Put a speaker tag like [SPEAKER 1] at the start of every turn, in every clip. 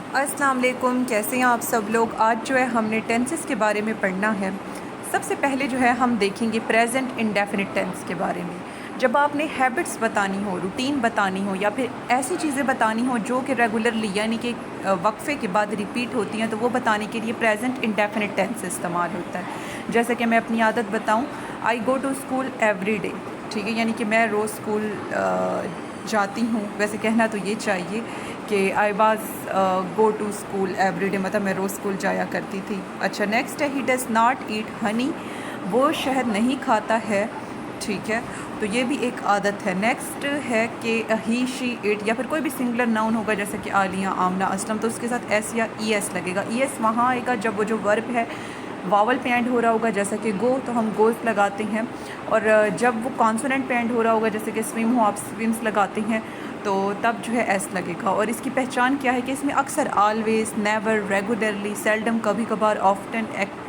[SPEAKER 1] अस्सलाम वालेकुम, कैसे हैं आप सब लोग। आज जो है हमने टेंसेस के बारे में पढ़ना है। सबसे पहले जो है हम देखेंगे प्रेजेंट इंडेफिनिट टेंस के बारे में। जब आपने हैबिट्स बतानी हो, रूटीन बतानी हो या फिर ऐसी चीज़ें बतानी हो जो कि रेगुलरली यानी कि वक्फे के बाद रिपीट होती हैं, तो वो बताने के लिए प्रेजेंट इंडेफिनिट टेंस इस्तेमाल होता है। जैसे कि मैं अपनी आदत बताऊँ, I go to school every day, ठीक है, यानी कि मैं रोज़ स्कूल जाती हूँ। वैसे कहना तो ये चाहिए कि I was go to school every day, मतलब मैं रोज़ स्कूल जाया करती थी। अच्छा, नेक्स्ट है he does not eat Honey, वो शहद नहीं खाता है, ठीक है, तो ये भी एक आदत है। नेक्स्ट है कि ही शी इट, या फिर कोई भी सिंगुलर नाउन होगा जैसे कि आलिया, आमना, असलम, तो उसके साथ एस या ई एस लगेगा। ई एस वहाँ आएगा जब वो जो वर्ब है वावल पे एंड हो रहा होगा, जैसे कि गो तो हम गोज़ लगाते हैं, और जब वो कॉन्सोनेंट पे एंड हो रहा होगा जैसे कि स्विम हो, आप स्विम्स लगाते हैं, तो तब जो है एस लगेगा। और इसकी पहचान क्या है कि इसमें अक्सर ऑलवेज़, नेवर, रेगुलरली, सेल्डम, कभी कभार, ऑफ्टन,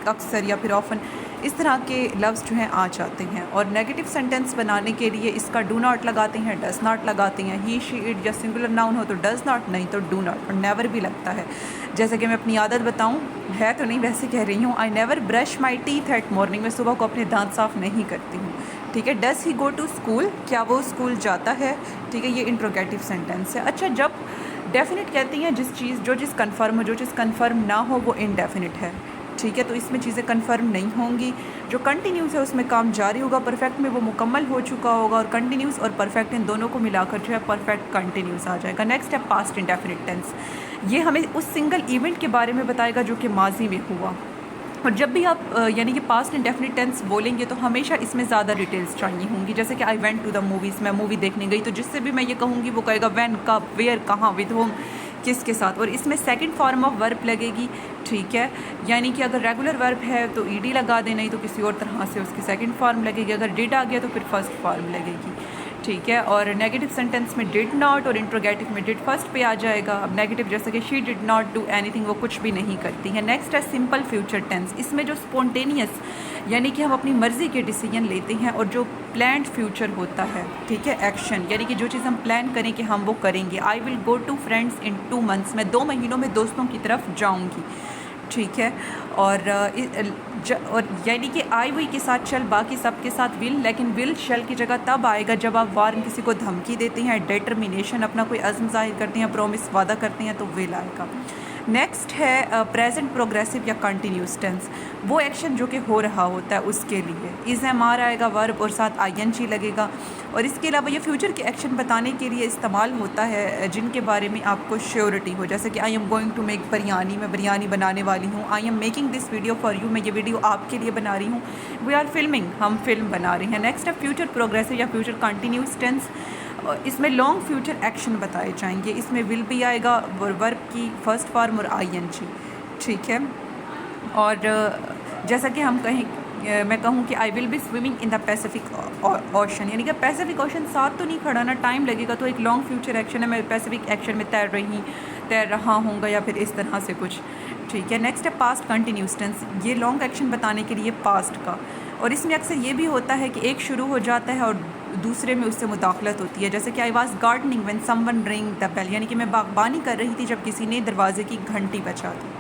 [SPEAKER 1] अक्सर या फिर ऑफन, इस तरह के लफ्ज़ जो हैं आ जाते हैं। और नेगेटिव सेंटेंस बनाने के लिए इसका डू नॉट लगाते हैं, डज़ नॉट लगाते हैं। ही शी इट या सिंगुलर नाउन हो तो डज़ नॉट, नहीं तो डू नॉट, और नेवर भी लगता है। जैसे कि मैं अपनी आदत बताऊं, है तो नहीं वैसे कह रही हूँ, I never brush my teeth at morning, मैं सुबह को अपने दांत साफ़ नहीं करती हूँ, ठीक है। Does he go to school, क्या वो स्कूल जाता है, ठीक है, ये इंट्रोगेटिव सेंटेंस है। अच्छा, जब डेफिनेट कहती हैं जो चीज़ कन्फर्म हो, जो चीज़ कन्फर्म ना हो वो इनडेफिनिट है, ठीक है, तो इसमें चीज़ें कन्फर्म नहीं होंगी। जो कंटिन्यूस है उसमें काम जारी होगा, परफेक्ट में वो मुकम्मल हो चुका होगा, और कंटिन्यूस और परफेक्ट इन दोनों को मिलाकर जो है परफेक्ट कंटिन्यूस आ जाएगा। नेक्स्ट है पास्ट इंडेफिनिट टेंस, ये हमें उस सिंगल इवेंट के बारे में बताएगा जो कि माजी में हुआ। और जब भी आप यानी कि पास्ट इंडेफिनिट टेंस बोलेंगे तो हमेशा इसमें ज़्यादा डिटेल्स चाहिए होंगी। जैसे कि I went to the movies, मैं मूवी देखने गई, तो जिससे भी मैं ये कहूँगी वो कहेगा व्हेन, कब, वेयर, कहाँ, विद होम, किसके साथ। और इसमें सेकंड फॉर्म ऑफ वर्ब लगेगी, ठीक है, यानी कि अगर रेगुलर वर्ब है तो ईडी लगा दे, नहीं तो किसी और तरह से उसकी सेकंड फॉर्म लगेगी। अगर डिड आ गया तो फिर फर्स्ट फॉर्म लगेगी, ठीक है। और नेगेटिव सेंटेंस में डिड नॉट, और इंट्रोगेटिव में डिड फर्स्ट पे आ जाएगा। अब नेगेटिव जैसे कि she did not do anything, वो कुछ भी नहीं करती है। नेक्स्ट है सिंपल फ्यूचर टेंस, इसमें जो स्पॉन्टेनियस यानी कि हम अपनी मर्ज़ी के डिसीजन लेते हैं, और जो प्लान्ड फ्यूचर होता है, ठीक है, एक्शन यानी कि जो चीज़ हम प्लान करें कि हम वो करेंगे। I will go to friends in 2 months, मैं 2 महीनों में दोस्तों की तरफ जाऊँगी, ठीक है। और यानी कि आई हुई के साथ चल, बाकी सब के साथ विल, लेकिन विल शल की जगह तब आएगा जब आप वार किसी को धमकी देते हैं, डिटर्मिनेशन अपना कोई अज़्म ज़ाहिर करते हैं, प्रॉमिस वादा करते हैं, तो विल आएगा। नेक्स्ट है प्रेजेंट प्रोग्रेसिव या कंटिन्यूस टेंस, वो एक्शन जो कि हो रहा होता है उसके लिए इज़ एम आर आएगा वर्ब, और साथ आई एन जी लगेगा। और इसके अलावा ये फ्यूचर के एक्शन बताने के लिए इस्तेमाल होता है जिनके बारे में आपको श्योरिटी हो। जैसे कि I am going to make biryani, मैं बिरयानी बनाने वाली हूँ। I am making this video for you, मैं ये वीडियो आपके लिए बना रही हूँ। वी आर फिल्मिंग, हम फिल्म बना रहे हैं। नेक्स्ट है फ्यूचर प्रोग्रेसिव या फ्यूचर कंटिन्यूस टेंस, इसमें लॉन्ग फ्यूचर एक्शन बताए जाएंगे। इसमें विल भी आएगा, वर्ब की फर्स्ट फॉर्म और आई एन जी, ठीक है। और जैसा कि हम कहें, मैं कहूँ कि I will be swimming in the Pacific ocean, यानी कि पैसिफिक ओशन साथ तो नहीं खड़ा ना, टाइम लगेगा, तो एक लॉन्ग फ्यूचर एक्शन है, मैं पैसिफिक एक्शन में तैर रहा हूँगा, या फिर इस तरह से कुछ, ठीक है। नेक्स्ट है पास्ट कंटिन्यूस टेंस, ये लॉन्ग एक्शन बताने के लिए पास्ट का, और इसमें अक्सर ये भी होता है कि एक शुरू हो जाता है और दूसरे में उससे मुदाखलत होती है। जैसे कि I was gardening when someone ring the bell, यानी कि मैं बागबानी कर रही थी जब किसी ने दरवाजे की घंटी बजा दी,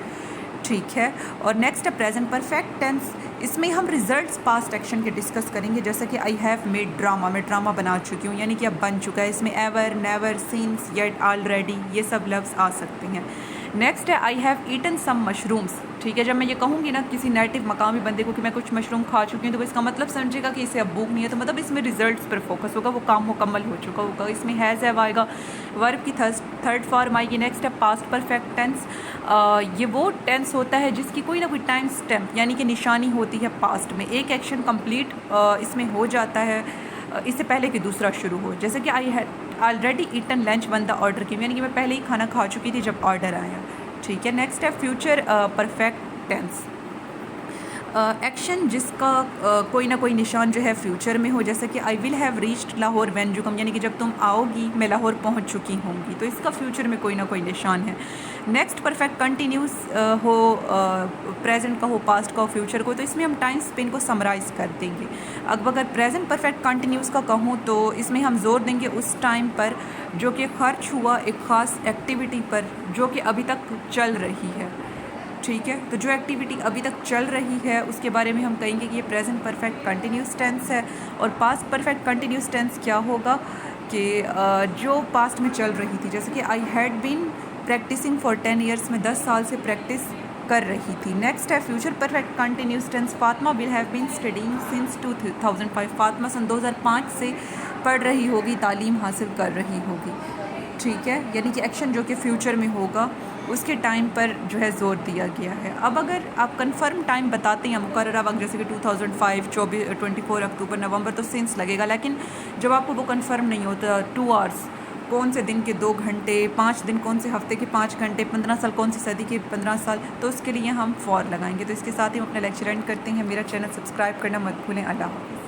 [SPEAKER 1] ठीक है। और नेक्स्ट है प्रेजेंट परफेक्ट टेंस, इसमें हम रिजल्ट्स पास्ट एक्शन के डिस्कस करेंगे। जैसे कि आई हैव मेड ड्रामा, मैं ड्रामा बना चुकी हूँ, यानी कि अब बन चुका है। इसमें ever, never, since, yet, already, ये सब लफ्ज़ आ सकते हैं। नेक्स्ट है I have eaten some mushrooms, ठीक है, जब मैं ये कहूँगी ना किसी नेटिव मकामी बंदे को कि मैं कुछ मशरूम खा चुकी हूँ, तो इसका मतलब समझेगा कि इसे अब भूख नहीं है, तो मतलब इसमें रिजल्ट्स पर फोकस होगा, वो काम मुकम्मल हो चुका होगा। इसमें हैज़ हैव आएगा, वर्ब की थर्ड फॉर्म आएगी। नेक्स्ट है पास्ट परफेक्ट टेंस, ये वो टेंस होता है जिसकी कोई ना कोई टाइम स्टैम्प यानी कि निशानी होती है पास्ट में, एक एक्शन कंप्लीट इसमें हो जाता है इससे पहले कि दूसरा शुरू हो। जैसे कि I had already eaten lunch when the order की, यानी कि मैं पहले ही खाना खा चुकी थी जब ऑर्डर आया, ठीक है। नेक्स्ट है फ्यूचर परफेक्ट टेंस, एक्शन जिसका कोई ना कोई निशान जो है फ्यूचर में हो। जैसे कि I will have reached Lahore when you come, यानी कि जब तुम आओगी मैं लाहौर पहुंच चुकी होंगी, तो इसका फ्यूचर में कोई ना कोई निशान है। नेक्स्ट परफेक्ट कंटिन्यूस हो प्रेजेंट का हो, पास्ट का हो, फ्यूचर को, तो इसमें हम टाइम स्पेन को समराइज़ कर देंगे। अब अगर प्रेजेंट परफेक्ट कंटिन्यूस का कहूँ तो इसमें हम जोर देंगे उस टाइम पर जो कि खर्च हुआ एक ख़ास एक्टिविटी पर जो कि अभी तक चल रही है। ठीक है, तो जो एक्टिविटी अभी तक चल रही है उसके बारे में हम कहेंगे कि ये प्रेजेंट परफेक्ट कंटिन्यूस टेंस है। और पास्ट परफेक्ट कंटिन्यूस टेंस क्या होगा कि जो पास्ट में चल रही थी, जैसे कि I had been practising for 10 years, में 10 साल से प्रैक्टिस कर रही थी। नेक्स्ट है future perfect continuous tense, Fatima will have been studying since 2005, Fatima सन 2005 से पढ़ रही होगी, तालीम हासिल कर रही होगी। ठीक है, यानी कि एक्शन जो कि फ्यूचर में होगा उसके टाइम पर जो है ज़ोर दिया गया है। अब अगर आप कंफर्म टाइम बताते हैं मुकर्ररा वक्त, जैसे कि 2005, 24 अक्टूबर, नवंबर, तो सिंस लगेगा। लेकिन जब आपको वो कंफर्म नहीं होता, 2 आवर्स कौन से दिन के 2 घंटे, 5 दिन कौन से हफ्ते के 5 घंटे, 15 साल कौन सी सदी के 15 साल, तो उसके लिए हम फॉर लगाएंगे। तो इसके साथ ही हम अपना लेक्चर एंड करते हैं। मेरा चैनल सब्सक्राइब करना मत भूलें। अल्लाह हाफ़िज़।